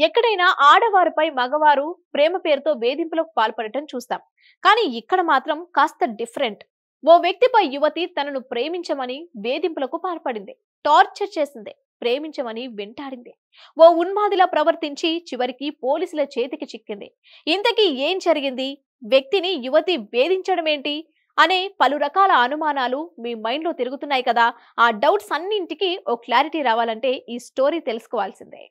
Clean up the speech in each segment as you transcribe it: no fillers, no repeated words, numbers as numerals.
ఎక్కడైనా ఆడవారిపై మగవారు ప్రేమ పేరుతో వేధింపులకు పాల్పడటం చూస్తాం. కానీ ఇక్కడ మాత్రం కాస్త డిఫరెంట్. ఓ వ్యక్తిపై యువతి తనను ప్రేమించమని వేధింపులకు పాల్పడింది, టార్చర్ చేసింది, ప్రేమించమని వెంటాడింది. ఓ ఉన్మాదిలా ప్రవర్తించి చివరికి పోలీసుల చేతికి చిక్కింది. ఇంతకీ ఏం జరిగింది? వ్యక్తిని యువతి వేధించడం ఏంటి అనే పలు రకాల అనుమానాలు మీ మైండ్ లో తిరుగుతున్నాయి కదా. ఆ డౌట్స్ అన్నింటికి ఓ క్లారిటీ రావాలంటే ఈ స్టోరీ తెలుసుకోవాల్సిందే.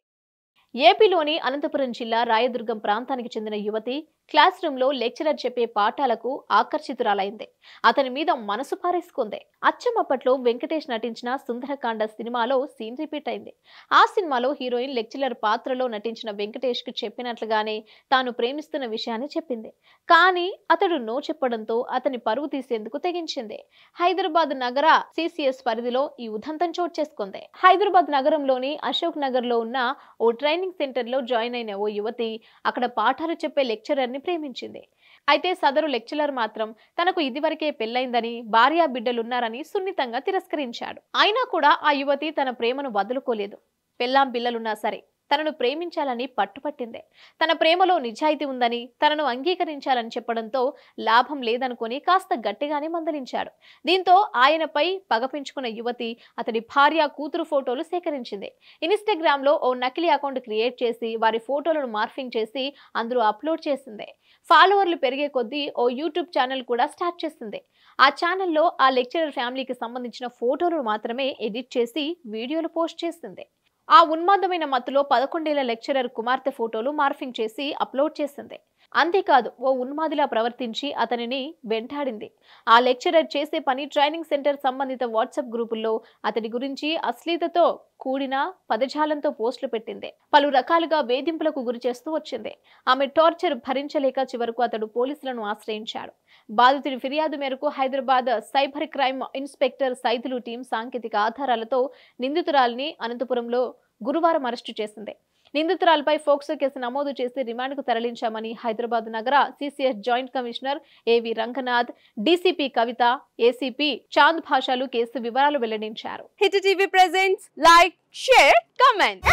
ఏపీలోని అనంతపురం జిల్లా రాయదుర్గం ప్రాంతానికి చెందిన యువతి క్లాస్ రూమ్ లో లెక్చరర్ చెప్పే పాఠాలకు ఆకర్షితురాలైంది. అతని మీద మనసు పారేసుకుంది. అచ్చమప్పట్లో వెంకటేష్ నటించిన సుందరకాండ సినిమాలో సీన్ రిపీట్ అయింది. ఆ సినిమాలో హీరోయిన్ లెక్చరర్ పాత్రలో నటించిన వెంకటేష్ కు చెప్పినట్లుగానే తాను ప్రేమిస్తున్న విషయాన్ని చెప్పింది. కానీ అతడు నో చెప్పడంతో అతని పరువు తీసేందుకు తెగించింది. హైదరాబాద్ నగర సిసిఎస్ పరిధిలో ఈ ఉదంతం చోటు చేసుకుంది. హైదరాబాద్ నగరంలోని అశోక్ నగర్ లో ఉన్న ఓ ట్రైనింగ్ సెంటర్ లో జాయిన్ అయిన ఓ యువతి అక్కడ పాఠాలు చెప్పే లెక్చరర్ ని ప్రేమించింది. అయితే సదరు లెక్చరర్ మాత్రం తనకు ఇదివరకే పెళ్లైందని, భార్యా బిడ్డలున్నారని సున్నితంగా తిరస్కరించాడు. అయినా కూడా ఆ యువతి తన ప్రేమను వదులుకోలేదు. పెళ్లాం పిల్లలున్నా సరే తనను ప్రేమించాలని పట్టుపట్టింది. తన ప్రేమలో నిజాయితీ ఉందని, తనను అంగీకరించాలని చెప్పడంతో లాభం లేదనుకుని కాస్త గట్టిగానే మందలించాడు. దీంతో ఆయనపై పగపించుకున్న యువతి అతడి భార్య, కూతురు ఫోటోలు సేకరించింది. ఇన్స్టాగ్రామ్ లో ఓ నకిలీ అకౌంట్ క్రియేట్ చేసి వారి ఫోటోలను మార్ఫింగ్ చేసి అందులో అప్లోడ్ చేసింది. ఫాలోవర్లు పెరిగే కొద్దీ ఓ యూట్యూబ్ ఛానల్ కూడా స్టార్ట్ చేసింది. ఆ ఛానల్లో ఆ లెక్చరర్ ఫ్యామిలీకి సంబంధించిన ఫోటోలను మాత్రమే ఎడిట్ చేసి వీడియోలు పోస్ట్ చేసింది. ఆ ఉన్మాదమైన మత్తులో 11 ఏళ్ల లెక్చరర్ కుమార్తె ఫోటోలు మార్ఫింగ్ చేసి అప్లోడ్ చేసింది. అంతేకాదు ఓ ఉన్మాదిలా ప్రవర్తించి అతనిని వెంటాడింది. ఆ లెక్చరర్ చేసే పని ట్రైనింగ్ సెంటర్ సంబంధిత వాట్సాప్ గ్రూపుల్లో అతడి గురించి అశ్లీలతతో కూడిన పదజాలంతో పోస్టులు పెట్టింది. పలు రకాలుగా వేధింపులకు గురి చేస్తూ వచ్చింది. ఆమె టార్చర్ భరించలేక చివరకు అతడు పోలీసులను ఆశ్రయించాడు. బాధితుడి ఫిర్యాదు మేరకు Hyderabad cyber crime inspector Saidulu team సాంకేతిక ఆధారాలతో నిందితురాలిని అనంతపురంలో గురువారం అరెస్టు చేసింది. నిందితురాలపై ఫోక్సో కేసు నమోదు చేసి రిమాండ్కు తరలించామని హైదరాబాద్ నగర సిసిఎస్ జాయింట్ కమిషనర్ ఏవి రంగనాథ్, డీసీపీ కవిత, ఏసీపీ చాంద్ భాషాలు కేసు వివరాలు వెల్లడించారు. Hit TV presents like, share, comment.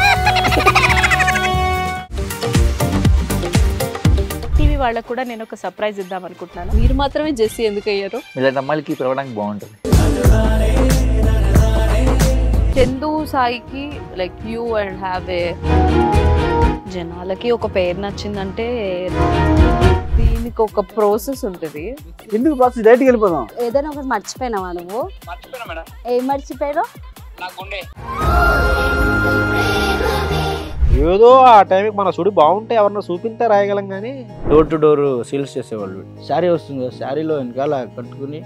TV వాళ్ళకు కూడా నేను ఒక సర్ప్రైజ్ ఇద్దాం అనుకుంటున్నాను. మీరు మాత్రమే జెస్సీ ఎందుకు అయ్యారు? ఇలాంటి అమ్మాయిలకి పిలవడానికి బాగుంటుంది. చందు సాయికి like you and have a జనాలకి ఒక పేరు నచ్చిందంటే దీనికి ఒక ప్రాసెస్ ఉంటుంది. ఎందుకు ప్రాసెస్ డైరెక్ట్‌గా వెళ్ళిపోదాం. ఏదైనా ఒకటి మర్చిపోయినావా నువ్వు? మర్చిపోయినా మేడం. ఏం మర్చిపోయావు? నా గుండె. ఏదో ఆ టైంకి మన సుడి బాగుంటే ఎవరన్నా చూపిస్తే రాయగలం కానీ డోర్ టు డోర్ సేల్స్ చేసేవాళ్ళు. శారీ వస్తుంది, శారీలో వెనకాల కట్టుకుని